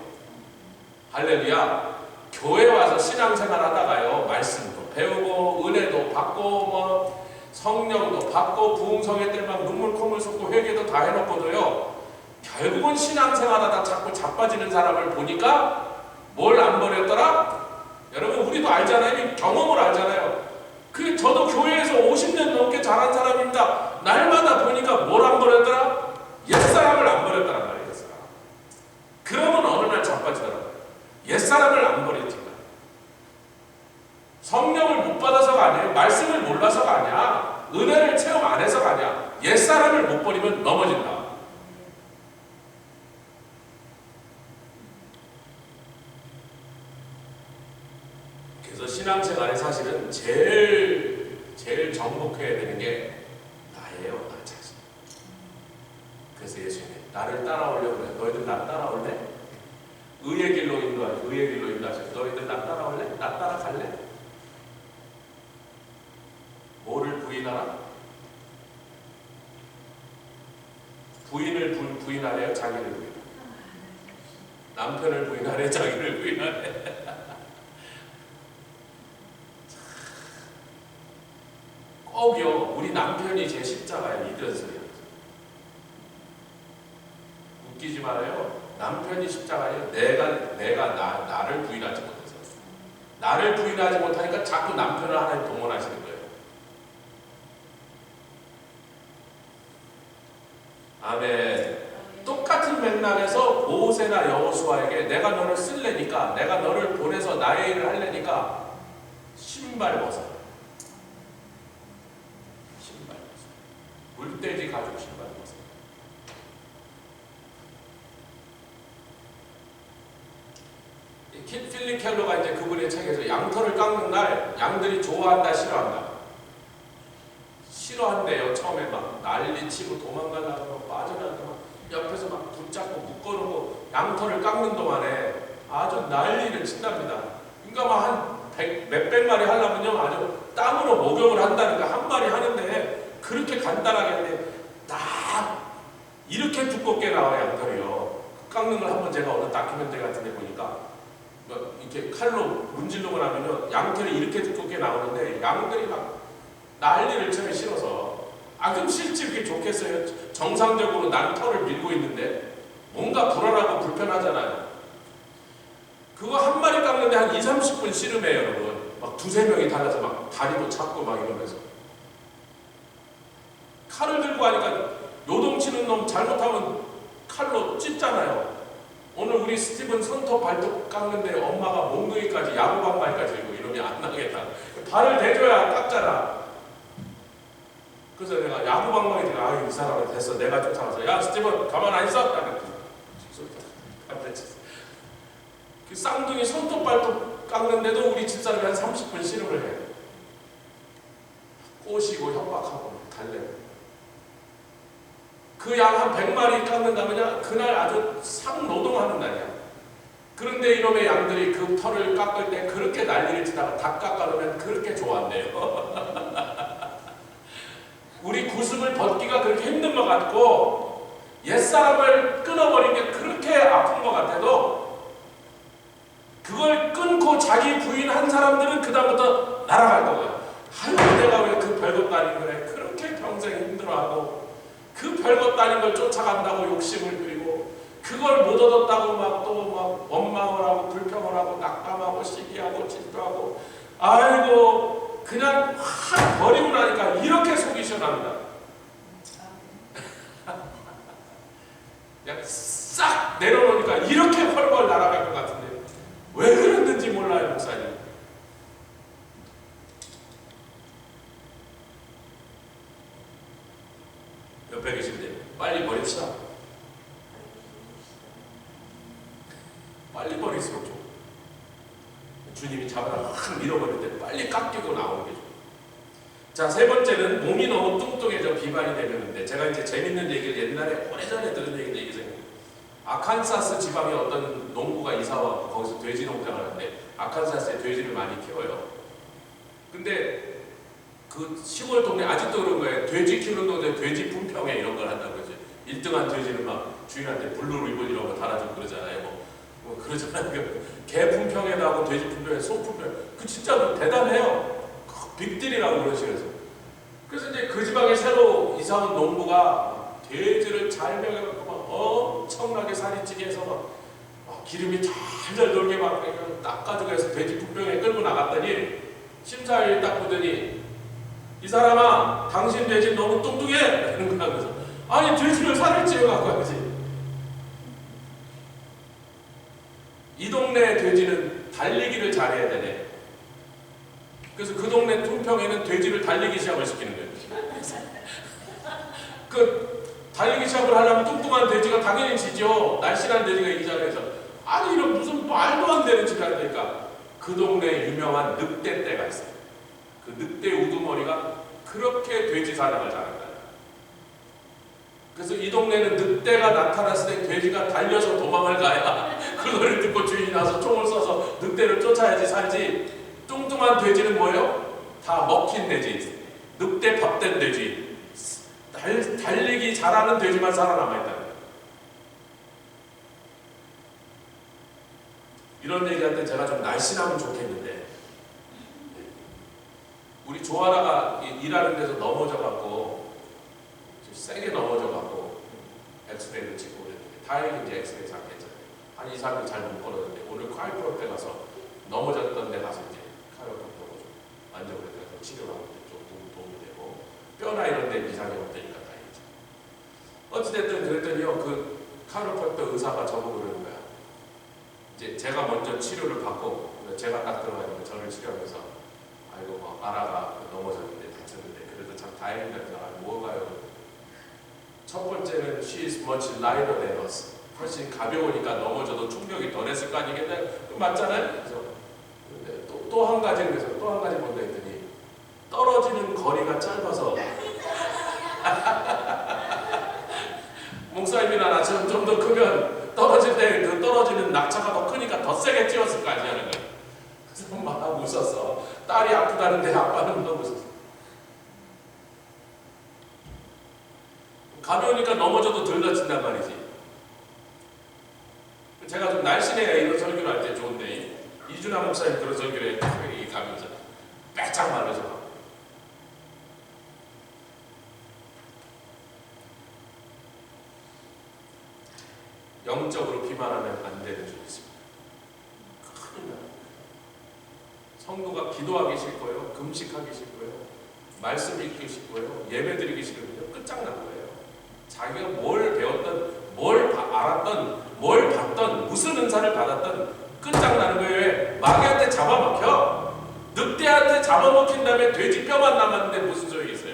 할렐루야. 교회 와서 신앙생활 하다가요 말씀도 배우고 은혜도 받고 뭐 성령도 받고 부흥성회 때 막 눈물 콧물 쏟고 회개도 다 해놓고도요 결국은 신앙생활하다 자꾸 자빠지는 사람을 보니까 뭘 안 버렸더라? 여러분 우리도 알잖아요. 경험을 알잖아요. 그 저도 교회에서 50년 넘게 자란 사람입니다. 날마다 보니까 뭘 안 버렸더라? 옛사람을 안 버렸다는 말이에요. 옛사람. 그러면 어느 날 자빠지더라고요. 옛사람을 안 버렸지만 성령을 못 받아서가 아니에요. 말씀을 몰라서가 아니야. 은혜를 체험 안 해서가 아니야. 옛사람을 못 버리면 넘어진다. 그래서 신앙생활에 사실은 제일 정복해야 되는 게 나예요. 나 자신. 그래서 예수님이 나를 따라오려고 그래. 너희들 나 따라올래? 의의 길로 인도하시. 의의 길로 인도하시. 너희들 나 따라올래? 나 따라갈래? 뭐를 부인하라? 부인을 부인하래요? 자기를 부인하래? 남편을 부인하래? 자기를 부인하래? 꼭요 우리 남편이 제 십자가에 이런 소리야. 웃기지 말아요. 남편이 십자가에 내가 나를 부인하지 못해서 나를 부인하지 못하니까 자꾸 남편을 하나님 동원하시는 거예요. 아멘. 똑같은 맥락에서 모세나 여호수아에게 내가 너를 쓸래니까 내가 너를 보내서 나의 일을 하려니까 신발 벗어. 물돼지 가죽 신발 벗어. 필립 켈러가 이제 그분의 책에서 양털을 깎는 날 양들이 좋아한다 싫어한다? 싫어한대요. 처음에 막 난리치고 도망가려고 빠져나가고 옆에서 막 붙잡고 묶어놓고 양털을 깎는 동안에 아주 난리를 친답니다. 그러니까 막 한 몇백 마리 하려면요 아주 땀으로 목욕을 한다니까 한 마리 하는데 그렇게 간단하게 하는데 딱 이렇게 두껍게 나와요. 양털이요. 깎는 걸 한번 제가 어느 다큐멘터리 같은 데 보니까 뭐 이렇게 칼로 문지르고 나면요 양털이 이렇게 두껍게 나오는데 양들이 막 난리를 쳐요. 싫어서. 그럼 실제 그게 좋겠어요. 정상적으로 난 털을 밀고 있는데 뭔가 불안하고 불편하잖아요. 그거 한 마리 깎는데 한 20-30분 씨름해요. 여러분 막 두세 명이 달라서 막 다리도 잡고 막 이러면서 칼을 들고 하니까 요동치는 놈 잘못하면 칼로 찢잖아요. 오늘 우리 스티븐 손톱 발톱 깎는데 엄마가 몽둥이까지 야구방망이까지 들고 이러면 안 나겠다. 발을 대줘야 깎잖아. 그래서 내가 야구방망이 들고 이 사람은 됐어. 내가 쫓아가서 야 스티븐 가만 안 있어? 그 쌍둥이 손톱 발톱 깎는데도 우리 집사람이 한 30분 씨름을 해요. 꼬시고 협박하고 달래고 그 양 한 100마리 깎는다면 그날 아주 상노동하는 날이야. 그런데 이놈의 양들이 그 털을 깎을 때 그렇게 난리를 치다가 다 깎아놓으면 그렇게 좋아한대요. 우리 구습을 벗기가 그렇게 힘든 것 같고 옛사람을 끊어버린 게 그렇게 아픈 것 같아도 그걸 끊고 자기 부인한 사람들은 그 다음부터 날아갈 거고요. 아유 내가 왜 그 별것도 아닌 거래. 그렇게 평생 힘들어하고 그 별것도 아닌 걸 쫓아간다고 욕심을 부리고 그걸 못 얻었다고 막 또 막 원망을 하고 불평을 하고 낙담하고 시기하고 질투하고 아이고 그냥 확 버리고 나니까 이렇게 속이 시원합니다. 그냥 싹 내려놓으니까 이렇게 헐벌 날아갈 것 같은데 왜 그랬는지 몰라요, 목사님. 옆에 계신데 빨리 버립시다. 빨리 버릴수록 좋아. 주님이 잡아다 확 밀어버릴 때 빨리 깎이고 나오는 게 좋아. 자, 세 번째는 몸이 너무 뚱뚱해져 비만이 되는데 제가 이제 재밌는 얘기를 옛날에 오래전에 들은 얘기인데 이게 생각해요. 아칸사스 지방에 어떤 농부가 이사와 거기서 돼지 농장을 하는데 아칸사스에 돼지를 많이 키워요. 근데 그 시골 동네 아직도 그런 거예요. 돼지 키우는 동네 돼지 품평회 이런 걸 한다고 그러죠. 1등한 돼지는 막 주인한테 블루 리본 이런 거 달아주고 그러잖아요. 뭐 그러잖아요. 개 품평회도 하고 돼지 품평회, 소 품평회. 그 진짜 대단해요. 빅딜이라고 그러시면서. 그래서 이제 그 지방에 새로 이사 온 농부가 돼지를 잘 먹여갖고 막 엄청나게 살이 찌게 해서 막 기름이 잘잘 돌게 막 닦아주고 해서 돼지 품평회 끌고 나갔더니 심사위원이 딱 보더니 이 사람아 당신 돼지 너무 뚱뚱해! 이러는 거야. 그래서 아니 돼지를 살을 찌워갖고 하지. 이 동네 돼지는 달리기를 잘해야 되네. 그래서 그 동네 품평에는 돼지를 달리기 시합을 시키는 거예요. 그 달리기 시합을 하려면 뚱뚱한 돼지가 당연히 지죠. 날씬한 돼지가 이기잖아요. 그래서 아니 이런 무슨 말도 안 되는 짓을 하니까 그 동네에 유명한 늑대떼가 있어요. 그 늑대 우두머리가 그렇게 돼지 사냥을 잘한다. 그래서 이 동네는 늑대가 나타났을 때 돼지가 달려서 도망을 가야 그거를 듣고 주인이 나서 총을 쏴서 늑대를 쫓아야지 살지. 뚱뚱한 돼지는 뭐예요? 다 먹힌 돼지, 늑대 밥된 돼지, 달리기 잘하는 돼지만 살아남아있다. 이런 얘기할 때 제가 좀 날씬하면 좋겠는데 우리 조아라가 일하는 데서 넘어져갖고 세게 넘어져갖고 엑스레이를 찍고 그랬는데 다행히 이제 엑스레이 잘 괜찮아요. 한 2, 3일 잘 못 걸었는데 오늘 카이프로테 가서 넘어졌던 데 가서 이제 카이프로테하고 좀 만져보니까 치료를 하고 좀 도움이 되고 뼈나 이런 데 이상이 없다니까 다행이죠. 어찌됐든 그랬더니요 그 카이프로테 의사가 저보고 그러는 거야. 이제 제가 먼저 치료를 받고 제가 딱 들어가니까 저를 치료하면서 아이고 뭐 아라가 넘어졌는데 다쳤는데 그래도 참 다행이다. 그래서 뭐가요? 첫 번째는 she is much lighter than us. 훨씬 가벼우니까 넘어져도 충격이 덜했을 거 아니겠나요? 맞잖아요. 그래서 또 한 가지 그래서 또 한 가지 뭔가 했더니 떨어지는 거리가 짧아서 목사님이나 나처럼 좀 더 크면 떨어질 때 그 떨어지는 낙차가 더 크니까 더 세게 찌었을 거 아니냐는 거예요. 그래서 막 웃었어. 딸이 아프다는데 아빠는 너무 웃었어. 가벼우니까 넘어져도 덜 다친단 말이지. 제가 좀 날씬해야 이런 설교를 할 때 좋은데 이준하 목사님 그런 설교를 가면서 빼짝 말라져. 영적으로 비만하면 안 되는 줄이 있습니다. 큰일 나요. 성도가 기도하기 싫고요, 금식하기 싫고요, 말씀 읽기 싫고요, 예배 드리기 싫거든요. 끝장난 거예요. 자기가 뭘 배웠던, 뭘 알았던, 뭘 봤던, 무슨 은사를 받았던 끝장나는 거예요. 왜? 마귀한테 잡아먹혀. 늑대한테 잡아먹힌 다음에 돼지 뼈만 남았는데 무슨 소용이 있어요?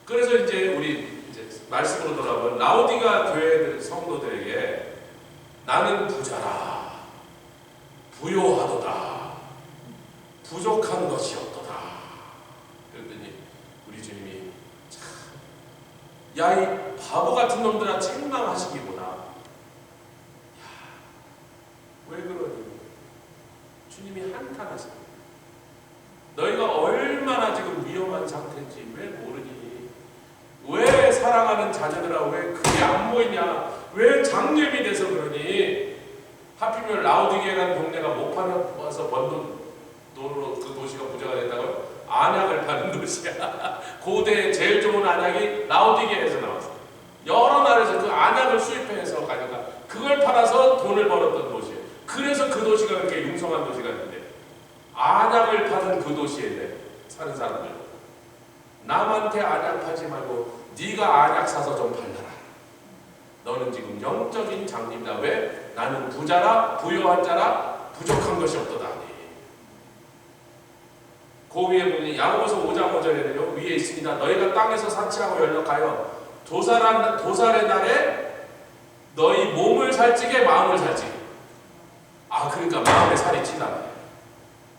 그래서 이제 우리 이제 말씀으로 돌아보면 라오디가 교회 성도들에게 나는 부자라, 부요하도다, 부족한 것이 없도다. 그랬더니 야, 이 바보 같은 놈들아, 책망하시기구나. 야, 왜 그러니? 주님이 한탄하십니다. 너희가 얼마나 지금 위험한 상태인지 왜 모르니? 왜 사랑하는 자녀들아, 왜 그게 안 보이냐? 왜 장염이 돼서 그러니? 하필이면 라우디게라는 동네가 못 팔아서 번 돈으로 그 도시가 부자가 됐다고요? 안약을 파는 도시야. 고대에 제일 좋은 안약이 라우디게에서 나왔어. 여러 나라에서 그 안약을 수입해서 가져가 그걸 팔아서 돈을 벌었던 도시예요. 그래서 그 도시가 그렇게 융성한 도시가 있는데, 안약을 파는 그 도시에 사는 사람들, 남한테 안약 파지 말고 네가 안약 사서 좀 팔라라. 너는 지금 영적인 장님이다. 왜? 나는 부자라, 부유한 자라, 부족한 것이 없도다. 그 위에 보면 야고보서 5장 5절에는요, 위에 있습니다. 너희가 땅에서 산치하고 연락하여 도살의 날에 너희 몸을 살찌게 마음을 살찌게. 아, 그러니까 마음에 살이 찐다.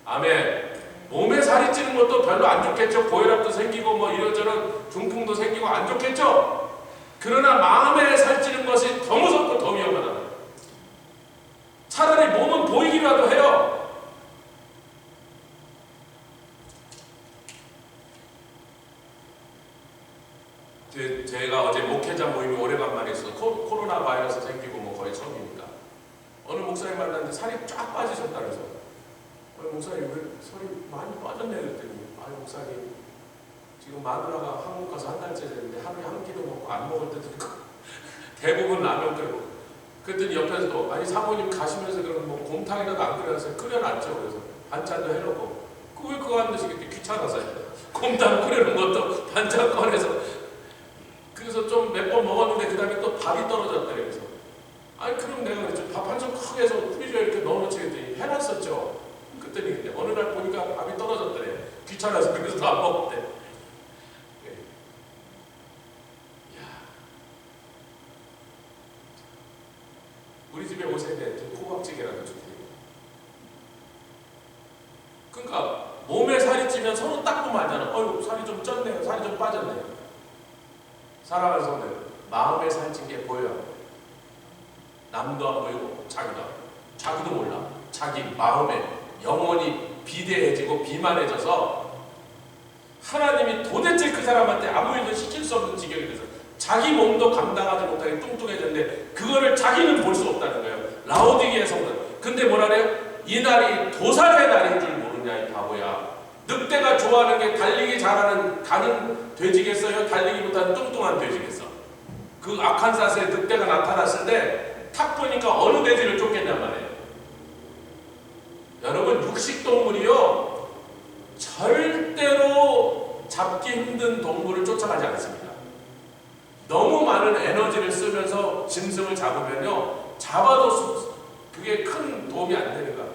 아멘. 몸에 살이 찌는 것도 별로 안 좋겠죠. 고혈압도 생기고 뭐 이런저런 중풍도 생기고 안 좋겠죠. 그러나 마음에 살찌는 것이 더 무섭고 더 위험하다. 차라리 몸은 보이기라도 해요. 제가 어제 목회자 모임이 오래간만에 있어서 코로나 바이러스 생기고 뭐 거의 처음이니까 어느 목사님 만났는데 살이 쫙 빠지셨다 그래서 목사님 왜 살이 많이 빠졌네 그랬더니, 아유 목사님 지금 마누라가 한국 가서 한 달째 됐는데 하루에 한 끼도 먹고 안 먹을 때도 대부분 라면 끓여. 그랬더니 옆에서 또 아니 사모님 가시면서 그럼 뭐 곰탕이라도 안 끓여놨어요? 끓여놨죠. 그래서 반찬도 해놓고 왜 그거 안 드시겠대? 귀찮아서요. 곰탕 끓여놓은 것도 반찬 꺼내서 그래서 좀 몇 번 먹었는데 그 다음에 또 밥이 떨어졌대. 그래서 아니 그럼 내가 그랬죠. 밥 한 점 크게 해서 프리저에 이렇게 넣어놓지 그랬더니 해놨었죠. 그랬더니 근데 어느 날 보니까 밥이 떨어졌더래. 귀찮아서 그래서 더 안 먹었대. 네. 야. 우리 집에 오세요. 호박찌개라도 주세요. 그러니까 몸에 살이 찌면 서로 딱 보면 알잖아. 어휴 살이 좀 쪘네요. 살이 좀 빠졌네요. 사랑하는 성들, 마음에 살찐 게 보여요. 남도 안 보이고 자기도 몰라. 자기 마음에 영혼이 비대해지고 비만해져서 하나님이 도대체 그 사람한테 아무 일도 시킬 수 없는 지경이 돼서 자기 몸도 감당하지 못하게 뚱뚱해졌는데 그거를 자기는 볼 수 없다는 거예요. 라오디게의 성들. 근데 뭐라 그래요? 이 날이 도살의 날인 줄 모르냐 이 바보야. 늑대가 좋아하는 게 달리기 잘하는 가는 돼지겠어요? 달리기 못하는 뚱뚱한 돼지겠어? 그 아칸사스에 늑대가 나타났을 때 탁 보니까 어느 돼지를 쫓겠냔 말이에요. 여러분 육식동물이요 절대로 잡기 힘든 동물을 쫓아가지 않습니다. 너무 많은 에너지를 쓰면서 짐승을 잡으면요 잡아도 그게 큰 도움이 안 되는 거야.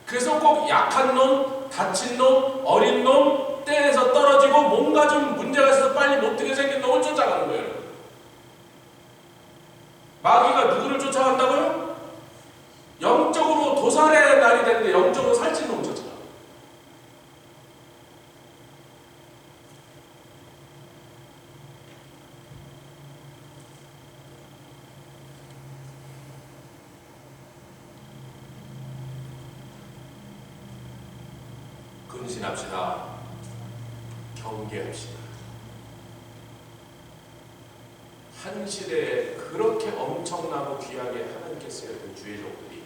그래서 꼭 약한 놈, 다친 놈, 어린 놈, 떼에서 떨어지고 뭔가 좀 문제가 있어서 빨리 못 뛰게 생긴 놈을 쫓아가는 거예요. 마귀가 누구를 쫓아간다고요? 영적으로 도살의 날이 됐는데 영적으로 살찐 놈 쫓아가. 근신합시다. 경계합시다. 한 시대에 그렇게 엄청나고 귀하게 하나님께 쓰였던 주의 종들이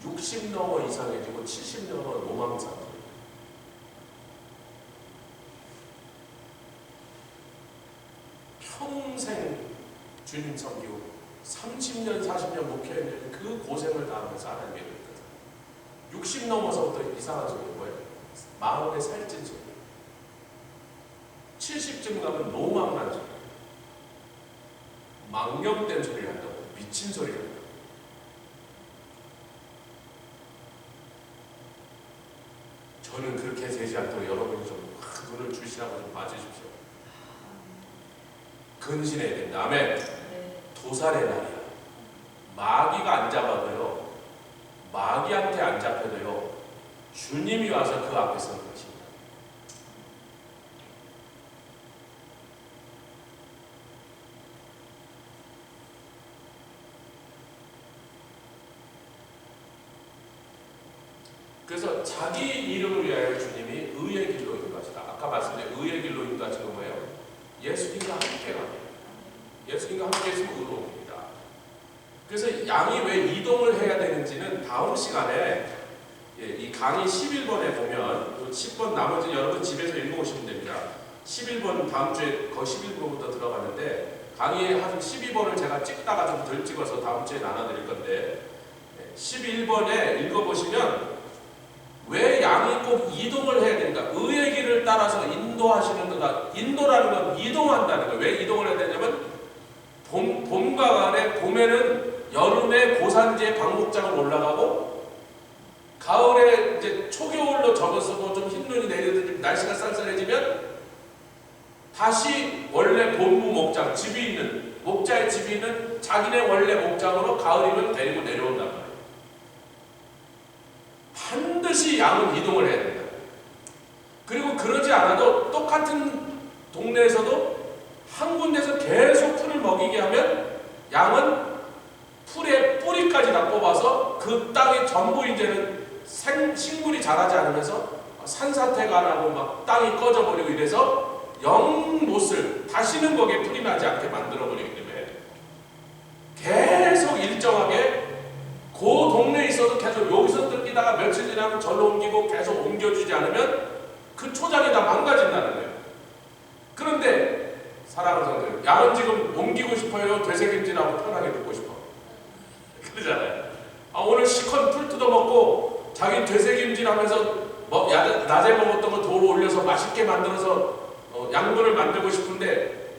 60 넘어 이상해지고 70 넘어 노망상들. 평생 주님 섬기고 30년 40년 목회했는데 그 고생을 다 하면서 하나님께 드렸다. 60 넘어서부터 이상한 소리 뭐예요? 마음에 살찐 소리. 70쯤 가면 노망난 소리. 망령된 소리를 한다고. 미친 소리를 한다고. 저는 그렇게 되지 않도록 여러분이 좀 눈을 주시라고 좀 봐주십시오. 근신해야 됩니다. 아멘. 도살의 날이야. 마귀가 안 잡아도요, 마귀한테 안 잡혀도요, 주님이 와서 그 앞에 서는 것입니다. 그래서 자기 이름을 위하여 주님이 의의 길로 인도하시다. 아까 말씀드린 의의 길로 인도하시는 거예요. 예수님과 함께 가요. 예수님과 함께 있으면 의로움입니다. 그래서 양이 왜 이동을 해야 되는지는 다음 시간에 이 강의 11번에 보면 10번 나머지 여러분 집에서 읽어오시면 됩니다. 11번 다음 주에 거의 11번부터 들어가는데 강의 한 12번을 제가 찍다가 좀 덜 찍어서 다음 주에 나눠드릴 건데 11번에 읽어보시면 왜 양이 꼭 이동을 해야 되는가? 의의 길을 따라서 인도하시는 거다. 인도라는 건 이동한다는 거예요. 왜 이동을 해야 되냐면 봄과 가을에 봄에는 여름에 고산지에 방목장을 올라가고 가을에 이제 초겨울로 접어서도 좀 흰눈이 내리듯이 날씨가 쌀쌀해지면 다시 원래 본무 목장 집이 있는 목자의 집이 있는 자기네 원래 목장으로 가을이면 데리고 내려온단 말이에요. 반드시 양은 이동을 해야 된다. 그리고 그러지 않아도 똑같은 동네에서도 한 군데서 계속 풀을 먹이게 하면 양은 풀의 뿌리까지 다 뽑아서 그 땅이 전부 이제는 식물이 자라지 않으면서 산사태가 나고 막 땅이 꺼져버리고 이래서 영못을 다시는 거기에 풀이 나지 않게 만들어버리기 때문에 계속 일정하게 그 동네에 있어도 계속 여기서 뜯기다가 며칠 지나면 절로 옮기고 계속 옮겨주지 않으면 그 초장이 다 망가진다는 거예요. 그런데 사랑하는 성도들, 양은 지금 옮기고 싶어요? 되새김질하고 편하게 듣고 싶어? 그러잖아요. 오늘 시컨 풀 뜯어먹고 자기 되새김질하면서 낮에 먹었던 거 도로 올려서 맛있게 만들어서 양분을 만들고 싶은데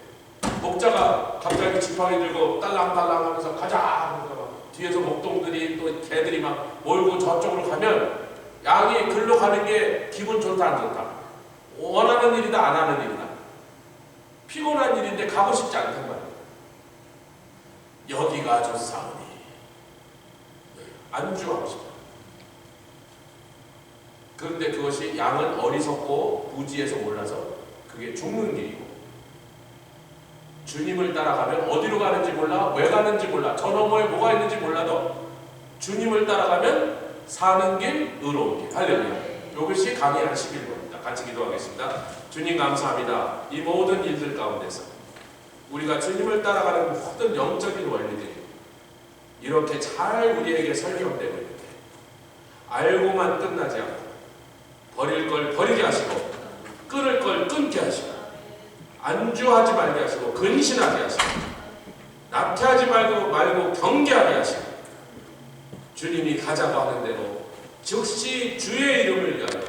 목자가 갑자기 지팡이 들고 딸랑딸랑 하면서 가자! 뒤에서 목동들이 또 개들이 막 몰고 저쪽으로 가면 양이 글로 가는 게 기분 좋다 안 좋다? 원하는 일이다 안 하는 일이다? 피곤한 일인데 가고 싶지 않단 말이에요. 여기가 좋사오니 안주하고 싶다. 그런데 그것이 양은 어리석고 무지해서 몰라서 그게 죽는 길이고 주님을 따라가면 어디로 가는지 몰라, 왜 가는지 몰라, 저 너머에 뭐가 있는지 몰라도 주님을 따라가면 사는 길, 의로운 길. 할렐루야. 이것이 강의 한 11번입니다. 같이 기도하겠습니다. 주님 감사합니다. 이 모든 일들 가운데서 우리가 주님을 따라가는 모든 영적인 원리들이 이렇게 잘 우리에게 설명되고 있는데 알고만 끝나지 않고 버릴 걸 버리게 하시고 끊을 걸 끊게 하시고 안주하지 말게 하시고 근신하게 하시고 나태하지 말고 경계하게 하시고 주님이 가자고 하는 대로 즉시 주의 이름을 위하여